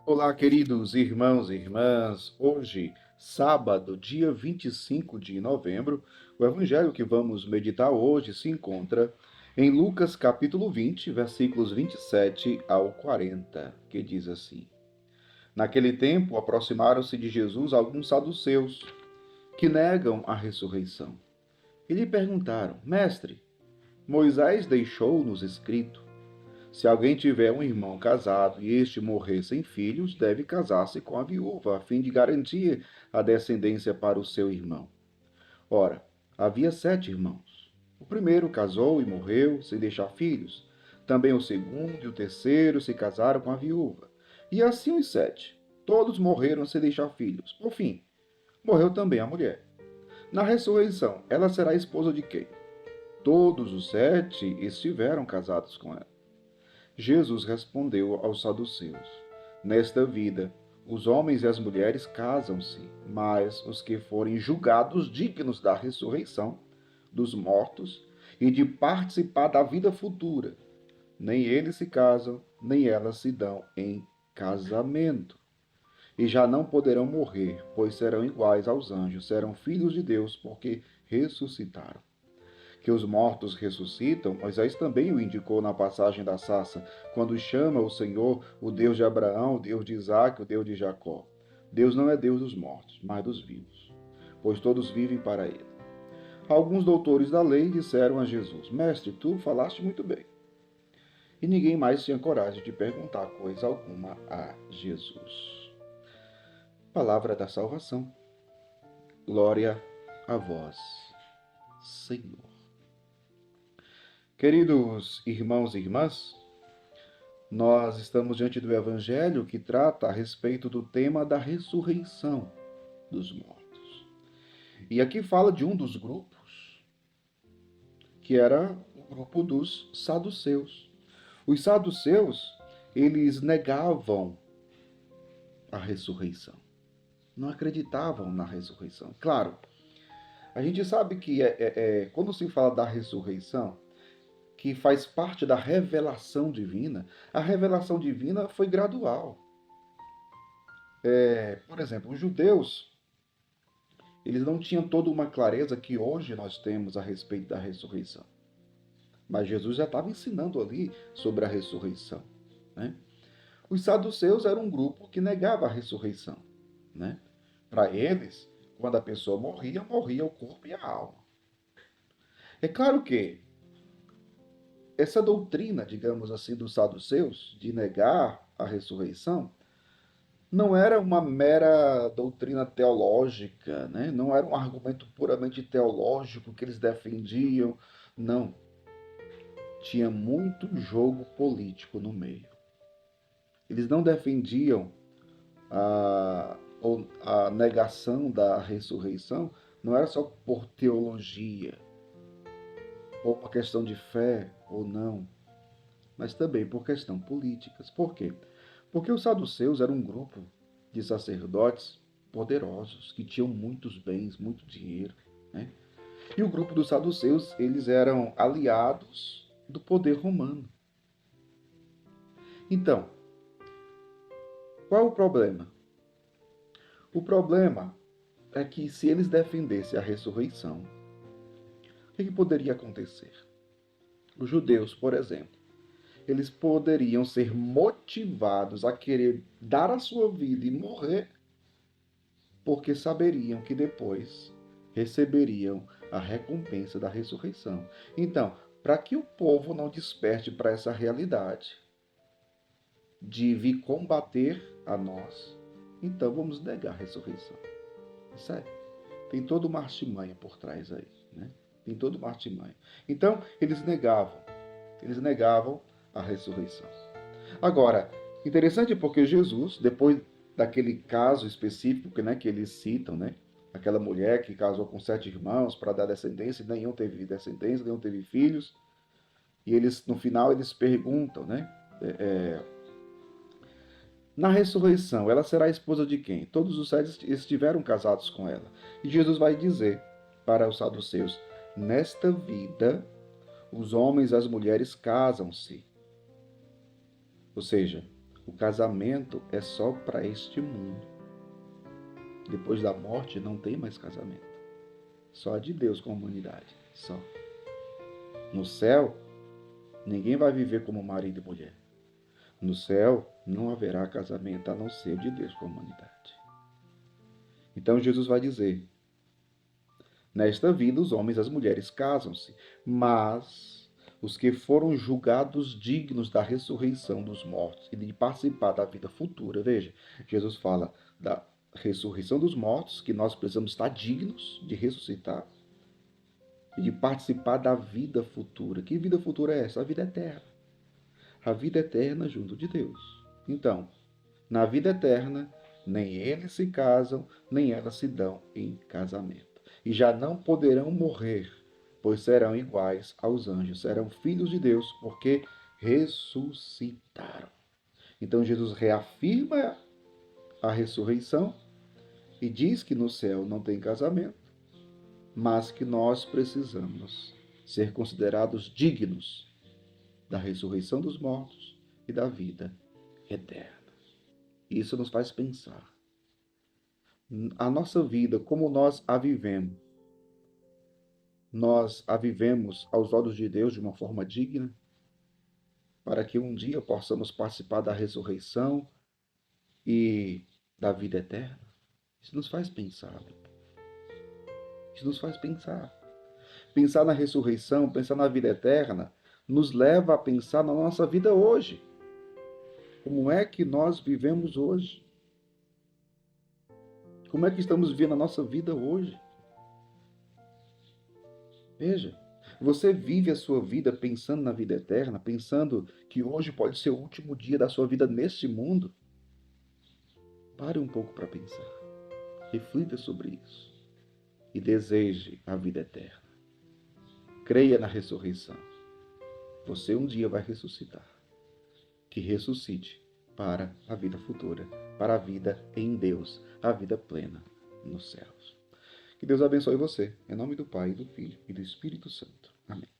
Olá, queridos irmãos e irmãs. Hoje, sábado, dia 25 de novembro, o evangelho que vamos meditar hoje se encontra em Lucas capítulo 20, versículos 27 ao 40, que diz assim: Naquele tempo, aproximaram-se de Jesus alguns saduceus que negam a ressurreição. E lhe perguntaram: Mestre, Moisés deixou-nos escrito: se alguém tiver um irmão casado e este morrer sem filhos, deve casar-se com a viúva, a fim de garantir a descendência para o seu irmão. Ora, havia 7 irmãos. O primeiro casou e morreu sem deixar filhos. Também o segundo e o terceiro se casaram com a viúva. E assim os 7. Todos morreram sem deixar filhos. Por fim, morreu também a mulher. Na ressurreição, ela será esposa de quem? Todos os 7 estiveram casados com ela. Jesus respondeu aos saduceus: Nesta vida, os homens e as mulheres casam-se, mas os que forem julgados dignos da ressurreição dos mortos e de participar da vida futura, nem eles se casam, nem elas se dão em casamento. E já não poderão morrer, pois serão iguais aos anjos, serão filhos de Deus, porque ressuscitaram. Que os mortos ressuscitam, Moisés também o indicou na passagem da sarça, quando chama o Senhor o Deus de Abraão, o Deus de Isaac, o Deus de Jacó. Deus não é Deus dos mortos, mas dos vivos, pois todos vivem para ele. Alguns doutores da lei disseram a Jesus: Mestre, tu falaste muito bem. E ninguém mais tinha coragem de perguntar coisa alguma a Jesus. Palavra da salvação. Glória a vós, Senhor. Queridos irmãos e irmãs, nós estamos diante do Evangelho que trata a respeito do tema da ressurreição dos mortos. E aqui fala de um dos grupos, que era o grupo dos saduceus. Os saduceus, eles negavam a ressurreição, não acreditavam na ressurreição. Claro, a gente sabe que quando se fala da ressurreição, que faz parte da revelação divina, a revelação divina foi gradual. Por exemplo, os judeus, eles não tinham toda uma clareza que hoje nós temos a respeito da ressurreição. Mas Jesus já estava ensinando ali sobre a ressurreição. Né? Os saduceus eram um grupo que negava a ressurreição. Né? Para eles, quando a pessoa morria, morria o corpo e a alma. É claro que essa doutrina, digamos assim, dos saduceus, de negar a ressurreição, não era uma mera doutrina teológica, né? Não era um argumento puramente teológico que eles defendiam, não. Tinha muito jogo político no meio. Eles não defendiam a, a negação da ressurreição, não era só por teologia, ou uma questão de fé ou não, mas também por questão políticas. Por quê? Porque os saduceus eram um grupo de sacerdotes poderosos, que tinham muitos bens, muito dinheiro. Né? E o grupo dos saduceus, eles eram aliados do poder romano. Então, qual é o problema? O problema é que se eles defendessem a ressurreição, o que poderia acontecer? Os judeus, por exemplo, eles poderiam ser motivados a querer dar a sua vida e morrer, porque saberiam que depois receberiam a recompensa da ressurreição. Então, para que o povo não desperte para essa realidade de vir combater a nós, então vamos negar a ressurreição. Sério? Tem toda uma artimanha por trás aí, né? Tem toda uma artimanha. Então, eles negavam a ressurreição. Agora, interessante porque Jesus, depois daquele caso específico, né, que eles citam, né, aquela mulher que casou com 7 irmãos para dar descendência, e nenhum teve descendência, nenhum teve filhos, e eles, no final, eles perguntam, né, na ressurreição, ela será a esposa de quem? Todos os 7 estiveram casados com ela. E Jesus vai dizer para os saduceus: nesta vida, os homens e as mulheres casam-se. Ou seja, O casamento é só para este mundo. Depois da morte não tem mais casamento. Só de Deus com a humanidade. Só. No céu, ninguém vai viver como marido e mulher. No céu, não haverá casamento a não ser de Deus com a humanidade. Então Jesus vai dizer: nesta vida os homens e as mulheres casam-se, mas os que foram julgados dignos da ressurreição dos mortos e de participar da vida futura, veja, Jesus fala da ressurreição dos mortos, que nós precisamos estar dignos de ressuscitar e de participar da vida futura. Que vida futura é essa? A vida eterna. A vida eterna junto de Deus. Então, na vida eterna, nem eles se casam, nem elas se dão em casamento. E já não poderão morrer, pois serão iguais aos anjos, serão filhos de Deus, porque ressuscitaram. Então Jesus reafirma a ressurreição e diz que no céu não tem casamento, mas que nós precisamos ser considerados dignos da ressurreição dos mortos e da vida eterna. Isso nos faz pensar. A nossa vida, como nós a vivemos aos olhos de Deus de uma forma digna, para que um dia possamos participar da ressurreição e da vida eterna? Isso nos faz pensar. Isso nos faz pensar. Pensar na ressurreição, pensar na vida eterna, nos leva a pensar na nossa vida hoje. Como é que nós vivemos hoje? Como é que estamos vivendo a nossa vida hoje? Veja, você vive a sua vida pensando na vida eterna, pensando que hoje pode ser o último dia da sua vida neste mundo? Pare um pouco para pensar. Reflita sobre isso. E deseje a vida eterna. Creia na ressurreição. Você um dia vai ressuscitar. Que ressuscite para a vida futura, para a vida em Deus, a vida plena nos céus. Que Deus abençoe você. Em nome do Pai, do Filho e do Espírito Santo. Amém.